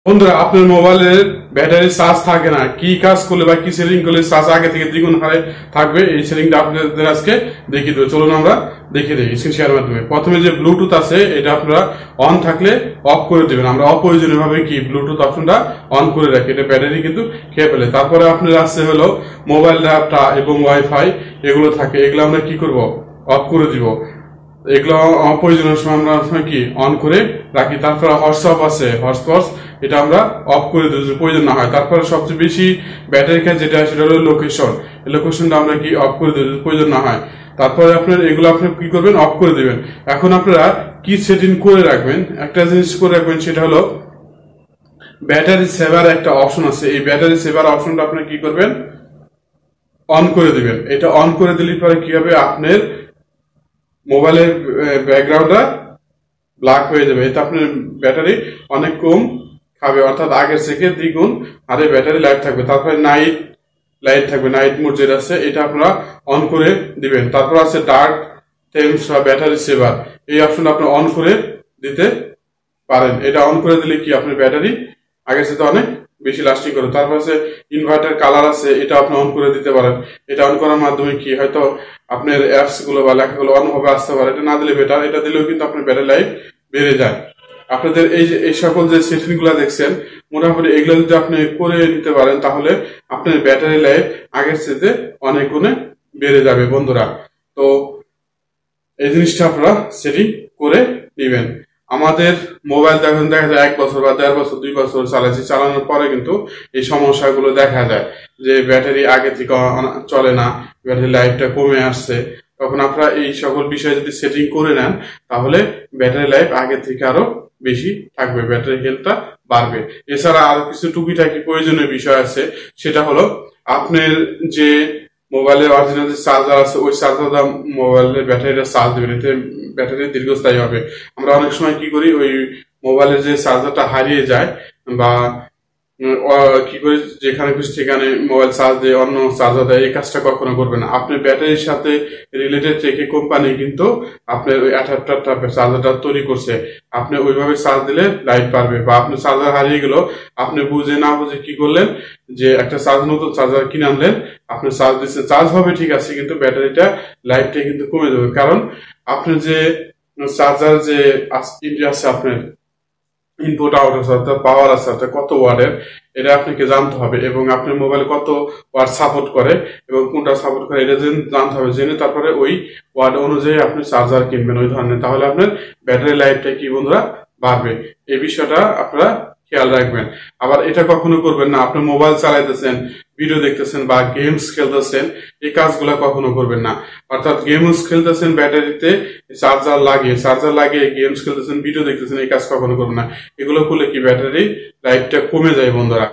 বন্ধুরা, আপনার মোবাইলের ব্যাটারি চার্জ থাকে না, কি কাজ করলে বা কি সেটিং করলে চার্জ আগে থেকে দ্বিগুণ হারে থাকবে, এই সেটিংটা আপনাদের আজকে দেখিয়ে দেবো। চলুন আমরা দেখিয়ে দিই স্ক্রিন শেয়ারের মাধ্যমে। প্রথমে যে ব্লুটুথ আছে এটা আপনারা অন থাকলে অফ করে দেবেন। আমরা অপ্রয়োজনীয় ভাবে কি ব্লুটুথ অপশনটা অন করে রাখি, এটা ব্যাটারি কিন্তু খেয়ে ফেলে। তারপরে আপনার আছে হলো মোবাইল ডাটা এবং ওয়াইফাই, এগুলো থাকে, এগুলো আমরা কি করব, অফ করে দিব। এগুলো অপ্রয়োজনীয় সময় আমরা কি অন করে রাখি। তারপরে হোয়াটসঅ্যাপ আছে, হোয়াটসঅ্যাপ এটা আমরা অফ করে দিই যদি প্রয়োজন না হয়। তারপরে সবচেয়ে বেশি ব্যাটারি খায় যেটা সেটা হলো লোকেশন, লোকেশনটা আমরা কি অফ করে দিই যদি প্রয়োজন না হয়। তারপরে আপনার এগুলো আপনি কি করবেন, অফ করে দিবেন। এখন আপনারা কি সেটিং করে রাখবেন, একটা জিনিস করে রাখবেন, সেটা হলো ব্যাটারি সেভার একটা অপশন আছে। এই ব্যাটারি সেভার অপশনটা আপনি কি করবেন, অন করে দিবেন। এটা অন করে দিলে পরে কি হবে, আপনার মোবাইলের ব্যাকগ্রাউন্ডটা ব্ল্যাক হয়ে যাবে। এতে আপনার ব্যাটারি অনেক কম খাবে, অর্থাৎ আগের থেকে দ্বিগুণ হারে ব্যাটারি লাইফ থাকবে। তারপরে নাইট লাইট থাকবে, নাইট মোড যেটা আছে এটা আপনারা অন করে দিবেন। তারপর আছে ডার্ক থেমস বা ব্যাটারি সেভার, এই অপশনটা আপনি অন করে দিতে পারেন। এটা অন করে দিলে কি আপনার ব্যাটারি আগের সাথে অনেক বেশি লাস্টিং করে। তারপর আছে ইনভার্টার কালার আছে, এটা আপনি অন করে দিতে পারেন। এটা অন করার মাধ্যমে কি হয়তো আপনার অ্যাপস গুলো বা লেখাগুলো অন্যভাবে আসতে পারে, এটা না দিলে বেটার। এটা দিলেও কিন্তু আপনার ব্যাটারি লাইফ বেড়ে যায়। আপনাদের এই সকল যে সেটিং গুলা দেখছেন, মোটামুটি এগুলো যদি আপনি করে নিতে পারেন তাহলে আপনার ব্যাটারি লাইফ আগের চেয়ে অনেক গুণে বেড়ে যাবে বন্ধুরা। তো এই জিনিসটা আপনারা সেটিং করে নেবেন। আমাদের মোবাইল দেখা যায় 1 বছর বা 1.5 বছর 2 বছর চালানোর পরে কিন্তু এই সমস্যাগুলো দেখা যায় যে ব্যাটারি আগে থেকে চলে না, ব্যাটারি লাইফটা কমে আসছে। তখন আপনারা এই সকল বিষয় যদি সেটিং করে নেন তাহলে ব্যাটারি লাইফ আগে থেকে আরো বেশি থাকবে, ব্যাটারি হেলথটা বাড়বে। এছাড়া আরো কিছু টুকিটাকি প্রয়োজনীয় বিষয় আছে, সেটা হলো আপনার যে মোবাইলের অরিজিনাল যে চার্জার আছে ওই চার্জারটা মোবাইলের ব্যাটারিটা চার্জ দেবেন, এতে ব্যাটারি দীর্ঘস্থায়ী হবে। আমরা অনেক সময় কি করি, ওই মোবাইলের যে চার্জারটা হারিয়ে যায় বা কি করে যেখানে খুশি সেখানে মোবাইল চার্জ দিয়ে অন্য চার্জার দেয়, এই কাজটা কখনো করবে না। আপনার ব্যাটারির সাথে রিলেটেড রেখে কোম্পানি কিন্তু আপনার ওই অ্যাডাপ্টারটা চার্জারটা তৈরি করছে, আপনি ওইভাবে চার্জ দিলে লাইট পারবে। বা আপনার চার্জার হারিয়ে গেল, আপনি বুঝে না বুঝে কি করলেন, যে একটা নতুন চার্জার কিনে আনলেন, আপনি চার্জ দিচ্ছেন, চার্জ হবে ঠিক আছে, কিন্তু ব্যাটারিটা লাইফটা কিন্তু কমে যাবে। কারণ আপনার যে চার্জার যে আছে আপনার ইনপুট আউট আছে, অর্থাৎ পাওয়ার আছে, অর্থাৎ কত ওয়াটের, এটা আপনাকে জানতে হবে। এবং আপনার মোবাইল কত ওয়াট সাপোর্ট করে এবং কোনটা সাপোর্ট করে এটা জানতে হবে। জেনে তারপরে ওই ওয়াট অনুযায়ী আপনি চার্জার কিনবেন ওই ধরনের, তাহলে আপনার ব্যাটারি লাইফটা কি বন্ধুরা বাড়বে। এই বিষয়টা আপনারা খেয়াল রাখবেন। আবার এটা কখনো করবেন না, আপনি মোবাইল চালাইতেছেন, ভিডিও দেখতেছেন বা গেমস খেলতেছেন, এই কাজগুলো কখনো করবেন না। অর্থাৎ গেমস খেলতেছেন ব্যাটারিতে চার্জার লাগিয়ে গেমস খেলতেছেন, ভিডিও দেখতেছেন, এই কাজ কখনো করবেন না। এগুলো করলে কি ব্যাটারি লাইফটা কমে যায় বন্ধুরা।